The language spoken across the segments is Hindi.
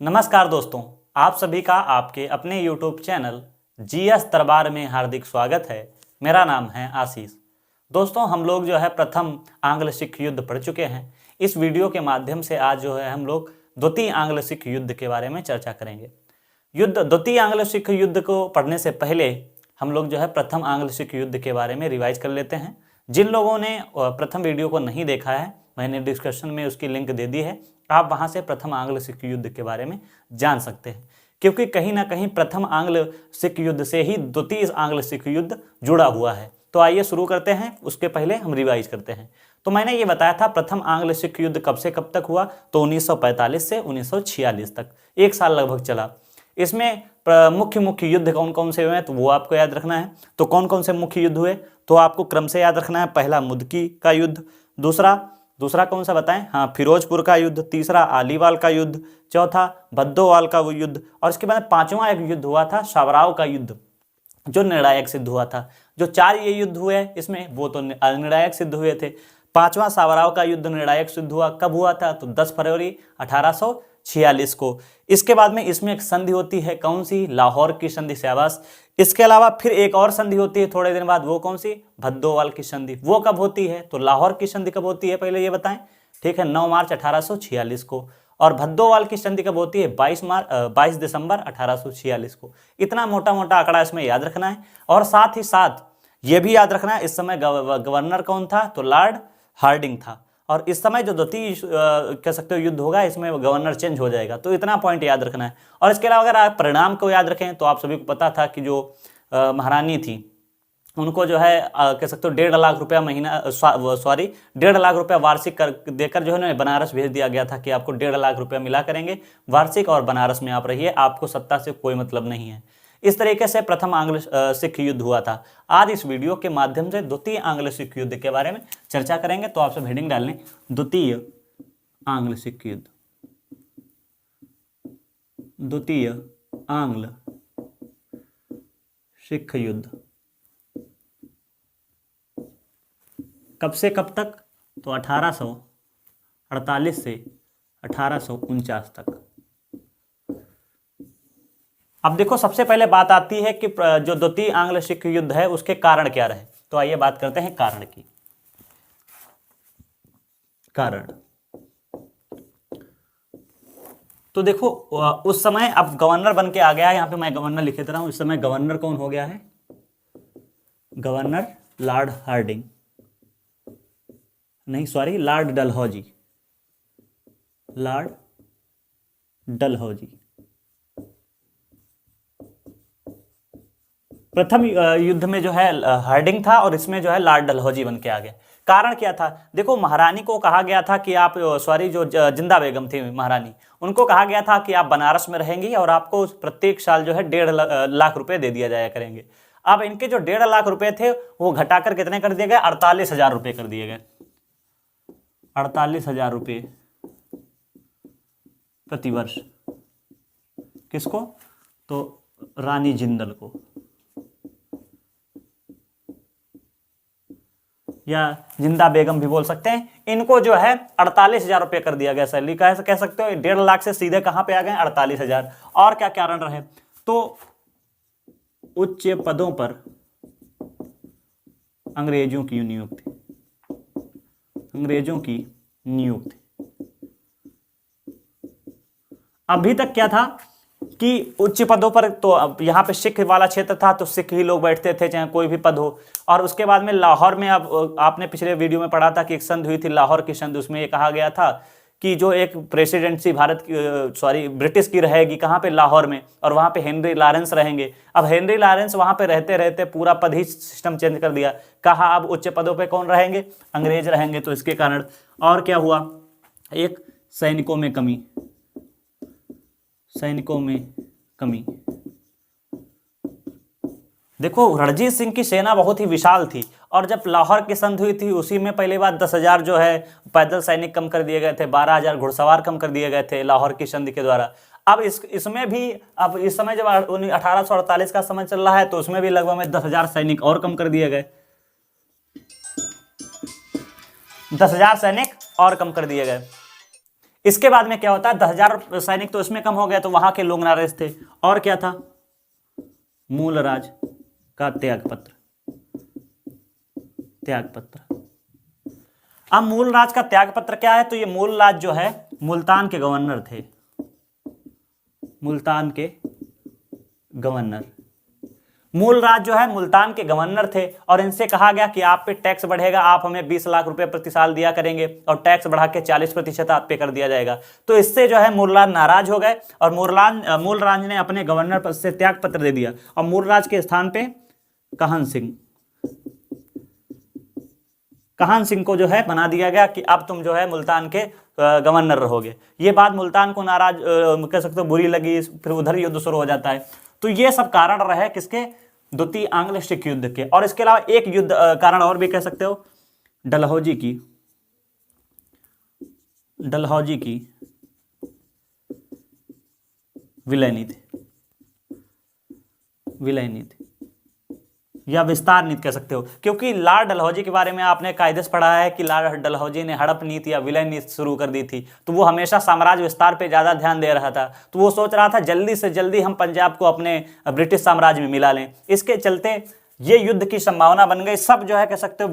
नमस्कार दोस्तों, आप सभी का आपके अपने YouTube चैनल जीएस दरबार में हार्दिक स्वागत है। मेरा नाम है आशीष। दोस्तों, हम लोग जो है प्रथम आंग्ल सिख युद्ध पढ़ चुके हैं। इस वीडियो के माध्यम से आज जो है हम लोग द्वितीय आंग्ल सिख युद्ध के बारे में चर्चा करेंगे। द्वितीय आंग्ल सिख युद्ध को पढ़ने से पहले हम लोग जो है प्रथम आंग्ल सिख युद्ध के बारे में रिवाइज कर लेते हैं। जिन लोगों ने प्रथम वीडियो को नहीं देखा है, मैंने डिस्क्रिप्शन में उसकी लिंक दे दी है, आप वहां से प्रथम आंग्ल सिख युद्ध के बारे में जान सकते हैं, क्योंकि कहीं ना कहीं प्रथम आंग्ल सिख युद्ध से ही द्वितीय आंग्ल सिख युद्ध जुड़ा हुआ है। तो आइए शुरू करते हैं। उसके पहले हम रिवाइज करते हैं। तो मैंने ये बताया था प्रथम आंग्ल सिख युद्ध कब से कब तक हुआ, तो 1945 से 1946 तक, एक साल लगभग चला। इसमें मुख्य मुख्य युद्ध कौन कौन से हुए हैं तो वो आपको याद रखना है। तो कौन कौन से मुख्य युद्ध हुए तो आपको क्रम से याद रखना है। पहला मुदकी का युद्ध, दूसरा कौन सा बताएं, हाँ, फिरोजपुर का युद्ध, तीसरा आलीवाल का युद्ध, चौथा भद्दोवाल का वो युद्ध, और इसके बाद पांचवा एक युद्ध हुआ था सावराव का युद्ध, जो निर्णायक सिद्ध हुआ था। जो चार ये युद्ध हुए इसमें वो तो निर्णायक सिद्ध हुए थे। पांचवा सावराव का युद्ध निर्णायक सिद्ध हुआ। कब हुआ था तो 10 फरवरी 1846 को। इसके बाद में इसमें एक संधि होती है, कौन सी, लाहौर की संधि, शाबाश। इसके अलावा फिर एक और संधि होती है थोड़े दिन बाद, वो कौन सी, भद्दोवाल की संधि। वो कब होती है तो लाहौर की संधि कब होती है पहले ये बताएं, ठीक है, 9 मार्च 1846 को। और भद्दोवाल की संधि कब होती है 22 दिसंबर 1846 को। इतना मोटा मोटा आंकड़ा इसमें याद रखना है। और साथ ही साथ ये भी याद रखना है इस समय गवर्नर कौन था तो लॉर्ड हार्डिंग था। और इस समय जो द्वितीय कह सकते हो युद्ध होगा इसमें गवर्नर चेंज हो जाएगा। तो इतना पॉइंट याद रखना है। और इसके अलावा अगर आप परिणाम को याद रखें तो आप सभी को पता था कि जो महारानी थी उनको जो है कह सकते हो 1.5 लाख रुपया महीना 1.5 लाख रुपया वार्षिक देकर जो है ना बनारस भेज दिया गया था कि आपको 1.5 लाख रुपया मिला करेंगे वार्षिक, और बनारस में आप रहिए, आपको सत्ता से कोई मतलब नहीं है। इस तरीके से प्रथम आंग्ल सिख युद्ध हुआ था। आज इस वीडियो के माध्यम से द्वितीय आंग्ल सिख युद्ध के बारे में चर्चा करेंगे। तो आप सब हेडिंग डाल लें, द्वितीय आंग्ल सिख युद्ध। द्वितीय आंग्ल सिख युद्ध कब से कब तक तो 1848 से 1849 तक। अब देखो, सबसे पहले बात आती है कि जो द्वितीय आंग्ल सिख युद्ध है उसके कारण क्या रहे। तो आइए बात करते हैं कारण की। कारण तो देखो, उस समय अब गवर्नर बन के आ गया है, यहां पे मैं गवर्नर लिख देता हूं। इस समय गवर्नर कौन हो गया है, गवर्नर लॉर्ड हार्डिंग, नहीं sorry, Lord Dalhousie, Lord Dalhousie. प्रथम युद्ध में जो है हार्डिंग था और इसमें जो है लॉर्ड डलहौजी बन के आ गया। कारण क्या था, देखो महारानी को कहा गया था कि आप जो जिंदा बेगम थी महारानी, उनको कहा गया था कि आप बनारस में रहेंगी और आपको प्रत्येक साल जो है 1.5 लाख रुपए दे दिया जाया करेंगे। अब इनके जो 1.5 लाख रुपए थे वो घटाकर कितने कर दिए गए, 48,000 रुपये कर दिए गए। 48,000 रुपये प्रतिवर्ष। किसको तो रानी जिंदल को, या जिंदा बेगम भी बोल सकते हैं। इनको जो है 48,000 रुपये कर दिया गया सैलरी, कह सकते हो 1.5 लाख से सीधे कहां पे आ गए 48,000। और क्या कारण रहे तो उच्च पदों पर अंग्रेजों की नियुक्ति, अंग्रेजों की नियुक्ति। अभी तक क्या था कि उच्च पदों पर तो यहाँ पे सिख वाला क्षेत्र था तो सिख ही लोग बैठते थे चाहे कोई भी पद हो। और उसके बाद में लाहौर में, अब आपने पिछले वीडियो में पढ़ा था कि एक संधि हुई थी लाहौर की संधि, उसमें ये कहा गया था कि जो एक प्रेसिडेंसी ब्रिटिश की रहेगी कहाँ पे, लाहौर में, और वहाँ पे हेनरी लॉरेंस रहेंगे। अब हेनरी लॉरेंस वहाँ पे रहते रहते पूरा पद ही सिस्टम चेंज कर दिया, कहा अब उच्च पदों पे कौन रहेंगे, अंग्रेज रहेंगे। तो इसके कारण और क्या हुआ, एक सैनिकों में कमी, सैनिकों में कमी। देखो, रणजीत सिंह की सेना बहुत ही विशाल थी और जब लाहौर की संधि हुई थी उसी में पहले बार 10,000 जो है पैदल सैनिक कम कर दिए गए थे, 12,000 घुड़सवार कम कर दिए गए थे लाहौर की संधि के द्वारा। अब इसमें भी, अब इस समय जब 1848 का समय चल रहा है तो उसमें भी लगभग में 10,000 सैनिक और कम कर दिए गए। 10,000 सैनिक और कम कर दिए गए। इसके बाद में क्या होता है, 10,000 सैनिक तो इसमें कम हो गया, तो वहां के लोग नाराज थे। और क्या था, मूलराज का त्यागपत्र। अब मूलराज का त्यागपत्र क्या है, तो ये मूलराज जो है मुल्तान के गवर्नर थे, मुल्तान के गवर्नर। मूलराज जो है मुल्तान के गवर्नर थे और इनसे कहा गया कि आप पे टैक्स बढ़ेगा, आप हमें 20 लाख रुपए प्रति साल दिया करेंगे और टैक्स बढ़ा के 40% आप पे कर दिया जाएगा। तो इससे जो है मूलराज नाराज हो गए और मूलराज ने अपने गवर्नर पद से त्याग पत्र दे दिया और मूलराज के स्थान पे कहान सिंह को जो है बना दिया गया कि अब तुम जो है मुल्तान के गवर्नर रहोगे। ये बात मुल्तान को नाराज कह सकते हो बुरी लगी, फिर उधर युद्ध शुरू हो जाता है। तो ये सब कारण रहे किसके, द्वितीय आंग्ल सिख युद्ध के। और इसके अलावा एक युद्ध कारण और भी कह सकते हो, डलहौजी की विलय नीति या विस्तार नीति कह सकते हो, क्योंकि लॉर्ड डलहौजी के बारे में आपने कायदे से पढ़ा है कि लॉर्ड डलहौजी ने हड़प नीति या विलय नीति शुरू कर दी थी। तो वो हमेशा साम्राज्य विस्तार पे ज्यादा ध्यान दे रहा था। तो वो सोच रहा था जल्दी से जल्दी हम पंजाब को अपने ब्रिटिश साम्राज्य में मिला लें। इसके चलते ये युद्ध की संभावना बन गई। सब जो है कह सकते हो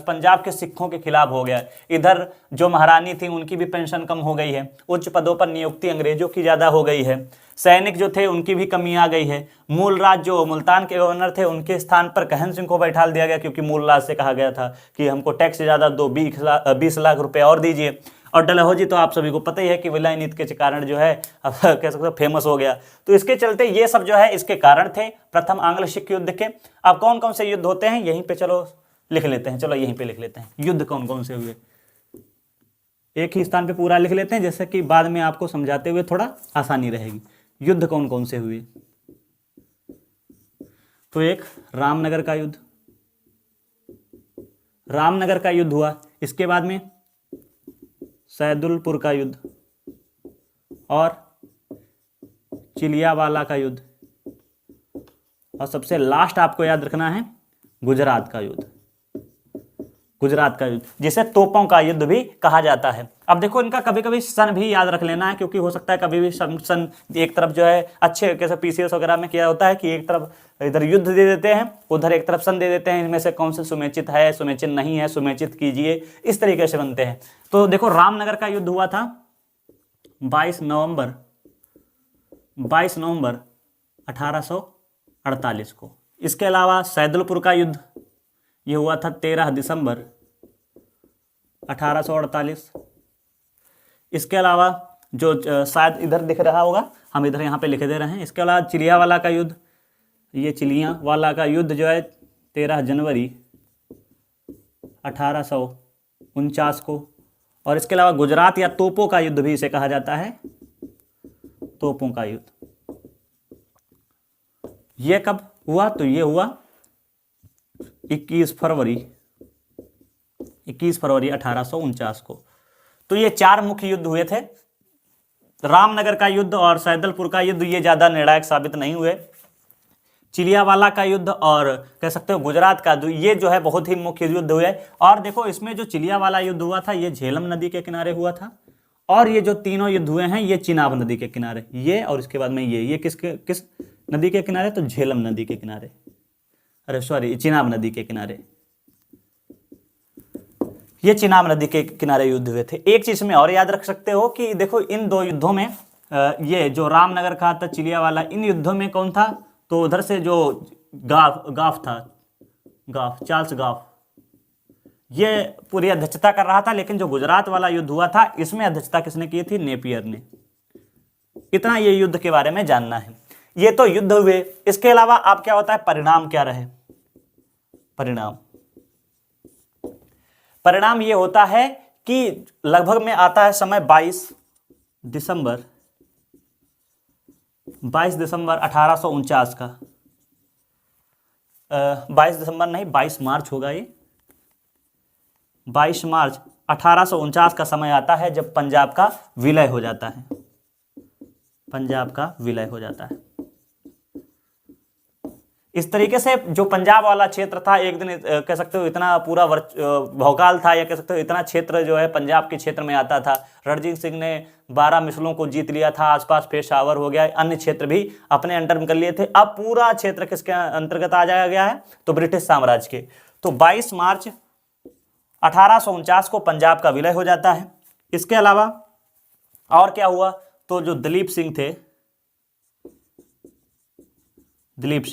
पंजाब के सिखों के खिलाफ हो गया। इधर जो महारानी थी उनकी भी पेंशन कम हो गई है, उच्च पदों पर नियुक्ति अंग्रेजों की ज्यादा हो गई है, सैनिक जो थे उनकी भी कमी आ गई है। मूलराज जो मुल्तान के गवर्नर थे उनके स्थान पर कहन सिंह को बैठा दिया गया, क्योंकि मूलराज से कहा गया था कि हमको टैक्स से ज्यादा दो, 20 लाख रुपए और दीजिए। और डलहौजी तो आप सभी को पता ही है कि विलय नीति के कारण जो है कह सकते हो फेमस हो गया। तो इसके चलते ये सब जो है इसके कारण थे प्रथम आंग्ल सिख युद्ध के। अब कौन कौन से युद्ध होते हैं यहीं पे चलो लिख लेते हैं, चलो यहीं पे लिख लेते हैं युद्ध कौन कौन से हुए। एक ही स्थान पे पूरा लिख लेते हैं, जैसे कि बाद में आपको समझाते हुए थोड़ा आसानी रहेगी। युद्ध कौन कौन से हुए, तो एक रामनगर का युद्ध हुआ। इसके बाद में सैदुलपुर का युद्ध और चिलियावाला का युद्ध, और सबसे लास्ट आपको याद रखना है गुजरात का युद्ध, जिसे तोपों का युद्ध भी कहा जाता है। अब देखो इनका कभी कभी सन भी याद रख लेना है, क्योंकि हो सकता है कभी भी सन एक तरफ जो है अच्छे कैसे पीसीएस वगैरह में क्या होता है कि एक तरफ इधर युद्ध दे देते हैं, उधर एक तरफ सन दे देते हैं, इनमें से कौन से सुमेचित है, सुमेचित नहीं है, सुमेचित कीजिए, इस तरीके से बनते हैं। तो देखो रामनगर का युद्ध हुआ था 22 नवंबर 1848 को। इसके अलावा सैदुलपुर का युद्ध ये हुआ था 13 दिसंबर 1848। इसके अलावा जो शायद इधर दिख रहा होगा, हम इधर यहाँ पे लिख दे रहे हैं। इसके अलावा चिलियावाला का युद्ध, ये चिलियावाला का युद्ध जो है 13 जनवरी 1849 को। और इसके अलावा गुजरात या तोपों का युद्ध भी इसे कहा जाता है, तोपों का युद्ध। ये कब हुआ, तो ये हुआ 21 फरवरी 1849 को। तो ये 4 मुख्य युद्ध हुए थे। रामनगर का युद्ध और सैदुलपुर का युद्ध ये ज्यादा निर्णायक साबित नहीं हुए। चिलियावाला का युद्ध और कह सकते हो गुजरात का ये जो है बहुत ही मुख्य युद्ध हुए। और देखो इसमें जो चिलियावाला युद्ध हुआ था ये झेलम नदी के किनारे हुआ था, और ये जो तीनों युद्ध हुए हैं ये चिनाब नदी के किनारे, ये और इसके बाद में ये किस नदी के किनारे, तो झेलम नदी के किनारे, चिनाब नदी के किनारे, ये चिनाब नदी के किनारे युद्ध हुए थे। एक चीज में और याद रख सकते हो कि देखो इन दो युद्धों में ये जो रामनगर का था, चिलियावाला, इन युद्धों में कौन था, तो उधर से जो चार्ल्स गाफ ये पूरी अध्यक्षता कर रहा था। लेकिन जो गुजरात वाला युद्ध हुआ था इसमें अध्यक्षता किसने की थी, नेपियर ने। इतना ये युद्ध के बारे में जानना है। ये तो युद्ध हुए। इसके अलावा आप क्या होता है, परिणाम क्या रहे, परिणाम ये होता है कि लगभग में आता है समय 22 दिसंबर 1849 का। 22 दिसंबर नहीं, 22 मार्च होगा ये। 22 मार्च 1849 का समय आता है जब पंजाब का विलय हो जाता है, इस तरीके से जो पंजाब वाला क्षेत्र था, एक दिन कह सकते हो इतना पूरा भौकाल था, या कह सकते हो इतना क्षेत्र जो है पंजाब के क्षेत्र में आता था। रणजीत सिंह ने 12 मिसलों को जीत लिया था, आसपास पेशावर हो गया, अन्य क्षेत्र भी अपने अंडर में कर लिए थे। अब पूरा क्षेत्र किसके अंतर्गत आ जाया गया है, तो ब्रिटिश साम्राज्य के। तो 22 मार्च 1849 को पंजाब का विलय हो जाता है। इसके अलावा और क्या हुआ, तो जो दलीप सिंह थे, दिलीप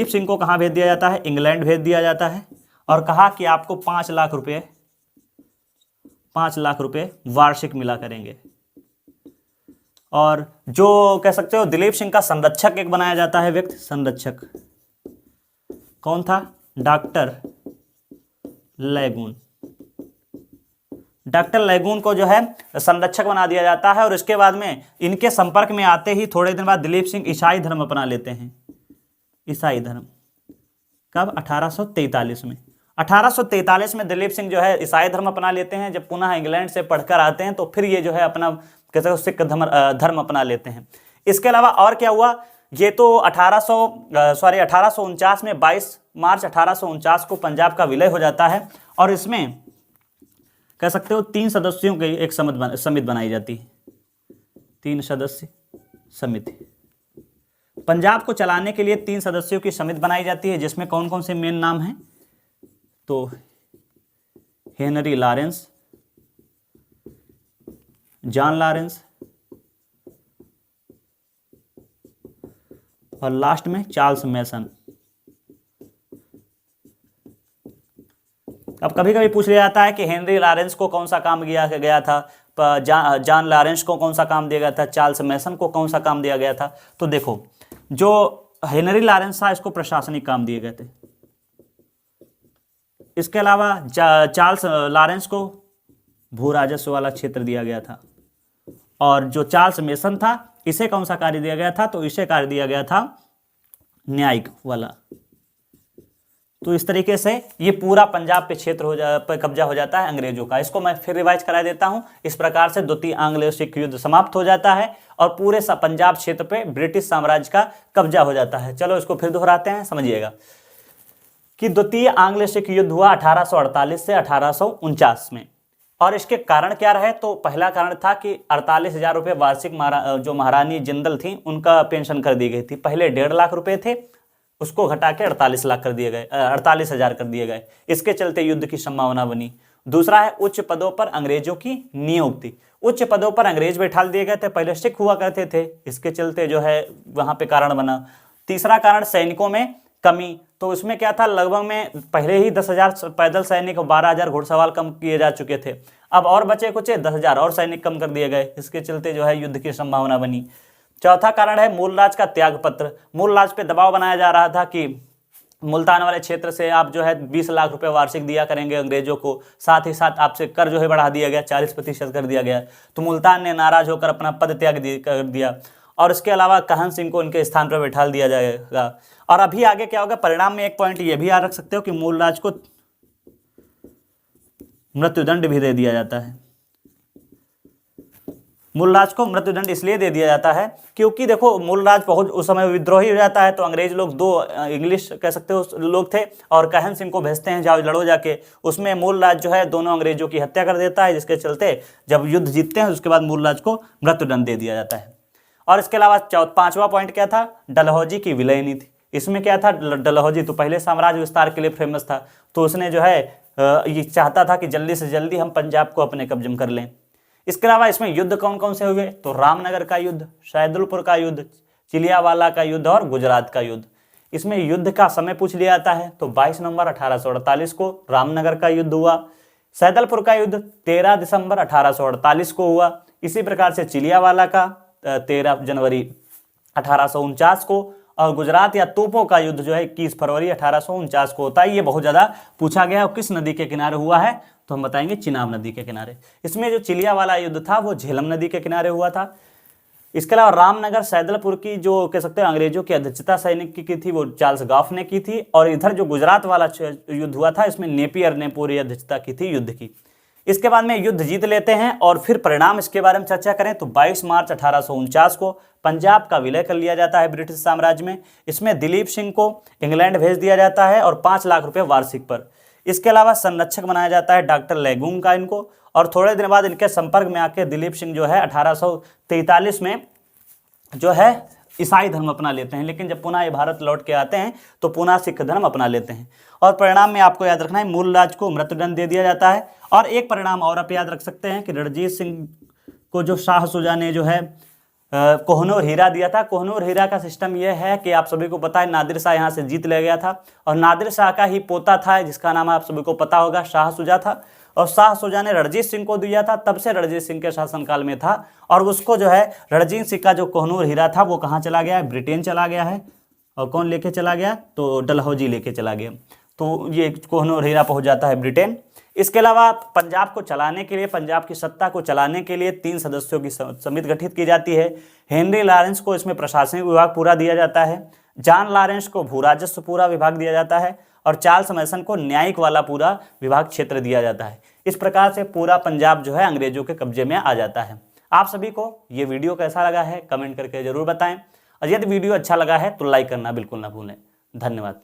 सिंह को कहां भेज दिया जाता है, इंग्लैंड भेज दिया जाता है, और कहा कि आपको 5 लाख रुपए वार्षिक मिला करेंगे। और जो कह सकते हो दिलीप सिंह का संरक्षक एक बनाया जाता है व्यक्ति, संरक्षक कौन था, डॉक्टर लैगून को जो है संरक्षक बना दिया जाता है। और इसके बाद में इनके संपर्क में आते ही थोड़े दिन बाद दिलीप सिंह ईसाई धर्म अपना लेते हैं। ईसाई धर्म कब, 1843 में। 1843 में दिलीप सिंह जो है ईसाई धर्म अपना लेते हैं। जब पुनः इंग्लैंड से पढ़कर आते हैं तो फिर ये जो है अपना कहते हैं सिख धर्म अपना लेते हैं। इसके अलावा और क्या हुआ, ये तो 1849 में 22 मार्च 1849 को पंजाब का विलय हो जाता है। और इसमें कह सकते हो 3 सदस्यों की एक समिति बनाई जाती है, 3 सदस्य समिति। पंजाब को चलाने के लिए 3 सदस्यों की समिति बनाई जाती है, जिसमें कौन कौन से मेन नाम हैं, तो हेनरी लॉरेंस, जॉन लॉरेंस और लास्ट में चार्ल्स मैसन। अब कभी कभी पूछ लिया जाता है कि हेनरी लॉरेंस को कौन सा काम दिया गया था, जॉन लॉरेंस को कौन सा काम दिया गया था, चार्ल्स मैसन को कौन सा काम दिया गया था। तो देखो, जो हेनरी लॉरेंस था इसको प्रशासनिक काम दिए गए थे। इसके अलावा चार्ल्स लॉरेंस को भू राजस्व वाला क्षेत्र दिया गया था। और जो चार्ल्स मैसन था इसे कौन सा कार्य दिया गया था, तो इसे कार्य दिया गया था न्यायिक वाला। तो इस तरीके से ये पूरा पंजाब पे क्षेत्र पर कब्जा हो जाता है अंग्रेजों का। इसको मैं फिर रिवाइज करा देता हूं। इस प्रकार से द्वितीय आंग्ल सिख युद्ध समाप्त हो जाता है और पूरे पंजाब क्षेत्र पे ब्रिटिश साम्राज्य का कब्जा हो जाता है। चलो इसको फिर दोहराते हैं, समझिएगा कि द्वितीय आंग्ल सिख युद्ध हुआ 1848 से 1849 में। और इसके कारण क्या रहे, तो पहला कारण था कि 48,000 रुपये वार्षिक जो महारानी जिंदल थी उनका पेंशन कर दी गई थी। पहले 1.5 लाख रुपए थे, उसको घटा के 48 लाख कर दिए गए, 48,000 कर दिए गए। इसके चलते युद्ध की संभावना बनी। दूसरा है उच्च पदों पर अंग्रेजों की नियुक्ति। उच्च पदों पर अंग्रेज बैठा दिए गए थे, पहले सिख हुआ करते थे, इसके चलते जो है वहां पे कारण बना। तीसरा कारण सैनिकों में कमी। तो इसमें क्या था, लगभग में पहले ही 10,000 पैदल सैनिक और 12,000 घुड़सवार कम किए जा चुके थे। अब और बचे कुछ 10,000 और सैनिक कम कर दिए गए, इसके चलते जो है युद्ध की संभावना बनी। चौथा कारण है मूलराज का त्याग पत्र। मूलराज पे दबाव बनाया जा रहा था कि मुल्तान वाले क्षेत्र से आप जो है 20 लाख रुपए वार्षिक दिया करेंगे अंग्रेजों को, साथ ही साथ आपसे कर जो है बढ़ा दिया गया, 40% कर दिया गया। तो मुल्तान ने नाराज होकर अपना पद त्याग कर दिया। और इसके अलावा कहन सिंह को इनके स्थान पर बैठा दिया जाएगा। और अभी आगे क्या होगा, परिणाम में एक पॉइंट ये भी याद रख सकते हो कि मूलराज को मृत्युदंड भी दे दिया जाता है। मूलराज को मृत्युदंड इसलिए दे दिया जाता है क्योंकि देखो मूलराज बहुत उस समय विद्रोही हो जाता है, तो अंग्रेज लोग 2 इंग्लिश कह सकते हो लोग थे और कहन सिंह को भेजते हैं जाओ लड़ो जाके। उसमें मूलराज जो है दोनों अंग्रेजों की हत्या कर देता है, जिसके चलते जब युद्ध जीतते हैं उसके बाद मूलराज को मृत्युदंड दे दिया जाता है। और इसके अलावा 5वां पॉइंट क्या था, डलहौजी की विलय नीति। इसमें क्या था, डलहौजी तो पहले साम्राज्य विस्तार के लिए फेमस था, तो उसने जो है ये चाहता था कि जल्दी से जल्दी हम पंजाब को अपने कब्जे में कर लें। इसके अलावा इसमें युद्ध कौन कौन से हुए, तो रामनगर का युद्ध, सैदुलपुर का युद्ध, चिलियावाला का युद्ध और गुजरात का युद्ध। इसमें युद्ध का समय पूछ लिया जाता है, तो 22 नवंबर 1848 को रामनगर का युद्ध हुआ। सैदुलपुर का युद्ध 13 दिसंबर 1848 को हुआ। इसी प्रकार से चिलियावाला का 13 जनवरी 1849 को, और गुजरात या तोपों का युद्ध जो है 21 फरवरी 1849 को होता है। ये बहुत ज़्यादा पूछा गया है। किस नदी के किनारे हुआ है, तो हम बताएंगे चिनाब नदी के किनारे। इसमें जो चिलियावाला युद्ध था वो झेलम नदी के किनारे हुआ था। इसके अलावा रामनगर सैदुलपुर की जो कह सकते हैं अंग्रेजों की अध्यक्षता सैनिक की थी वो चार्ल्स गॉफ ने की थी। और इधर जो गुजरात वाला युद्ध हुआ था इसमें नेपियर ने पूरी अध्यक्षता की थी युद्ध की। इसके बाद में युद्ध जीत लेते हैं और फिर परिणाम इसके बारे में चर्चा करें तो 22 मार्च 1849 को पंजाब का विलय कर लिया जाता है ब्रिटिश साम्राज्य में। इसमें दिलीप सिंह को इंग्लैंड भेज दिया जाता है और 5 लाख रुपए वार्षिक पर। इसके अलावा संरक्षक बनाया जाता है डॉक्टर लेगूम का इनको, और थोड़े दिन बाद इनके संपर्क में आके दिलीप सिंह जो है 1843 में जो है ईसाई धर्म अपना लेते हैं, लेकिन जब पुनः ये भारत लौट के आते हैं तो पुनः सिख धर्म अपना लेते हैं। और परिणाम में आपको याद रखना है मूलराज को मृत्युदंड दे दिया जाता है। और एक परिणाम और आप याद रख सकते हैं कि रणजीत सिंह को जो शाह शुजा ने जो है कोहनूर हीरा दिया था। कोहनूर हीरा का सिस्टम यह है कि आप सभी को पता है नादिर शाह यहाँ से जीत ले गया था और नादिर शाह का ही पोता था जिसका नाम आप सभी को पता होगा शाह शुजा था, और शाह शुजा ने रणजीत सिंह को दिया था। तब से रणजीत सिंह के शासनकाल में था और उसको जो है रणजीत सिंह का जो कोहनूर हीरा था वो कहाँ चला गया है, ब्रिटेन चला गया है। और कौन लेके चला गया, तो डलहौजी लेके चला गया, तो ये कोहनूर हीरा पहुँच जाता है ब्रिटेन। इसके अलावा पंजाब को चलाने के लिए, पंजाब की सत्ता को चलाने के लिए 3 सदस्यों की समिति गठित की जाती है। हेनरी लॉरेंस को इसमें प्रशासनिक विभाग पूरा दिया जाता है, जॉन लॉरेंस को भू राजस्व पूरा विभाग दिया जाता है और चार्ल्स मैसन को न्यायिक वाला पूरा विभाग क्षेत्र दिया जाता है। इस प्रकार से पूरा पंजाब जो है अंग्रेजों के कब्जे में आ जाता है। आप सभी को ये वीडियो कैसा लगा है कमेंट करके जरूर बताएं, और यदि वीडियो अच्छा लगा है तो लाइक करना बिल्कुल ना भूलें। धन्यवाद।